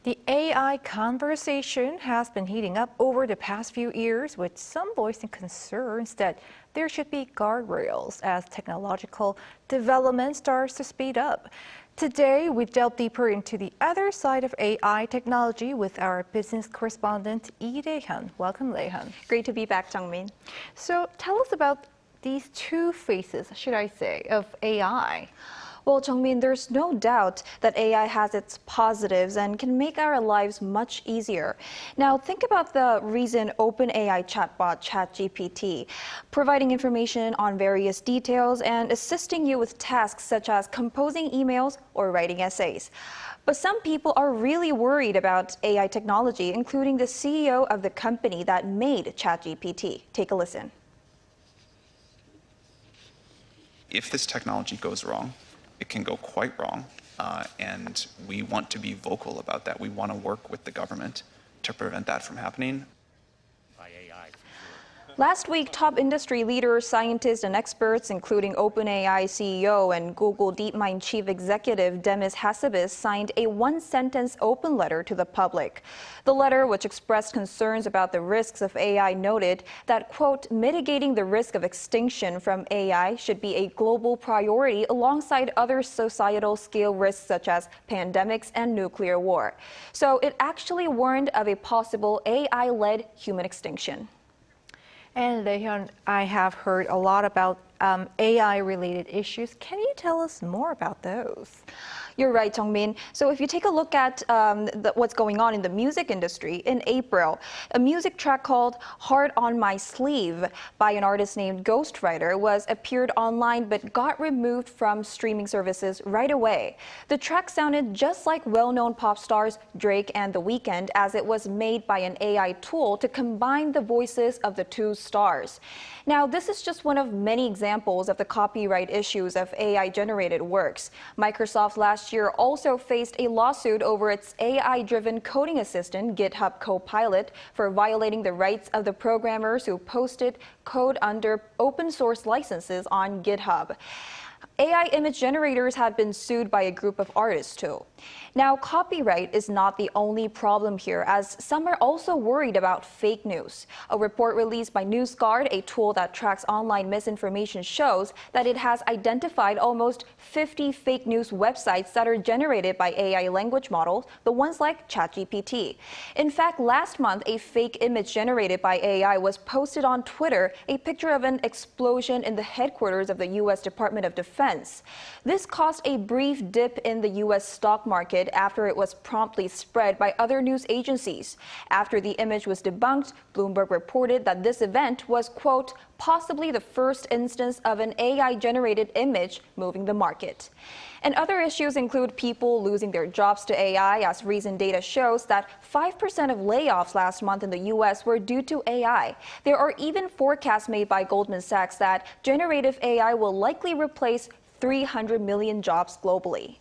The AI conversation has been heating up over the past few years, with some voicing concerns that there should be guardrails as technological development starts to speed up. Today, we delve deeper into the other side of AI technology with our business correspondent, Lee Dae-hyun. Welcome, Dae-hyun. Great to be back, Jungmin. So tell us about these two faces, should I say, of AI. Well, Jungmin, there's no doubt that AI has its positives and can make our lives much easier. Now, think about the recent OpenAI chatbot ChatGPT, providing information on various details and assisting you with tasks such as composing emails or writing essays. But some people are really worried about AI technology, including the CEO of the company that made ChatGPT. Take a listen. If this technology goes wrong, it can go quite wrong, and we want to be vocal about that. We want to work with the government to prevent that from happening. Last week, top industry leaders, scientists, and experts, including OpenAI CEO and Google DeepMind chief executive Demis Hassabis, signed a one-sentence open letter to the public. The letter, which expressed concerns about the risks of AI, noted that, quote, mitigating the risk of extinction from AI should be a global priority alongside other societal scale risks such as pandemics and nuclear war. So it actually warned of a possible AI-led human extinction. And Dae-hyun, I have heard a lot about AI-related issues. Can you tell us more about those? You're right, Jungmin. So if you take a look at what's going on in the music industry, in April, a music track called Heart on My Sleeve by an artist named Ghostwriter appeared online but got removed from streaming services right away. The track sounded just like well-known pop stars Drake and The Weeknd, as it was made by an AI tool to combine the voices of the two stars. Now, this is just one of many examples of the copyright issues of AI-generated works. Microsoft last year also faced a lawsuit over its AI-driven coding assistant, GitHub Copilot, for violating the rights of the programmers who posted code under open-source licenses on GitHub. AI image generators have been sued by a group of artists, too. Now, copyright is not the only problem here, as some are also worried about fake news. A report released by NewsGuard, a tool that tracks online misinformation, shows that it has identified almost 50 fake news websites that are generated by AI language models, the ones like ChatGPT. In fact, last month, a fake image generated by AI was posted on Twitter, a picture of an explosion in the headquarters of the U.S. Department of Defense. This caused a brief dip in the U.S. stock market after it was promptly spread by other news agencies. After the image was debunked, Bloomberg reported that this event was, quote, possibly the first instance of an AI-generated image moving the market. And other issues include people losing their jobs to AI, as recent data shows that 5% of layoffs last month in the U.S. were due to AI. There are even forecasts made by Goldman Sachs that generative AI will likely replace 300 million jobs globally.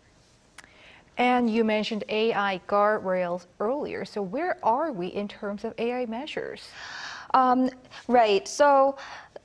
And you mentioned AI guardrails earlier. So where are we in terms of AI measures? Right. So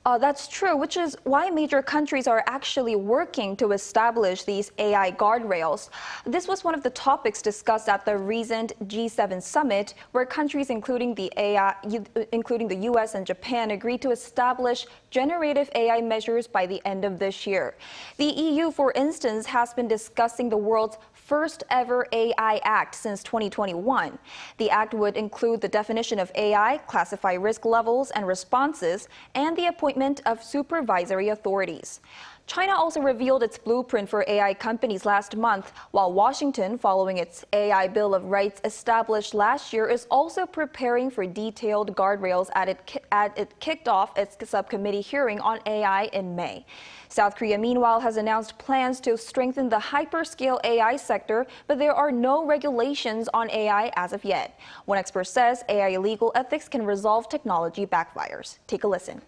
that's true, which is why major countries are actually working to establish these AI guardrails. This was one of the topics discussed at the recent G7 summit, where countries including the US and Japan agreed to establish generative AI measures by the end of this year. The EU, for instance, has been discussing the world's first ever AI Act since 2021. The act would include the definition of AI, classify risk levels and responses, and the appointment of supervisory authorities. China also revealed its blueprint for AI companies last month, while Washington, following its AI Bill of Rights established last year, is also preparing for detailed guardrails as it kicked off its subcommittee hearing on AI in May. South Korea, meanwhile, has announced plans to strengthen the hyperscale AI sector, but there are no regulations on AI as of yet. One expert says AI legal ethics can resolve technology backfires. Take a listen.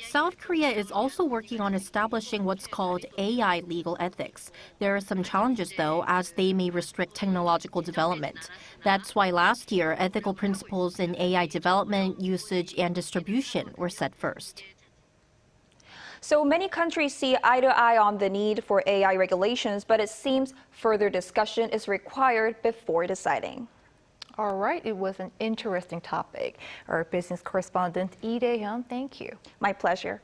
South Korea is also working on establishing what's called AI legal ethics. There are some challenges, though, as they may restrict technological development. That's why last year, ethical principles in AI development, usage, and distribution were set first. So many countries see eye to eye on the need for AI regulations, but it seems further discussion is required before deciding. All right, it was an interesting topic. Our business correspondent, Lee Dae-hyun, thank you. My pleasure.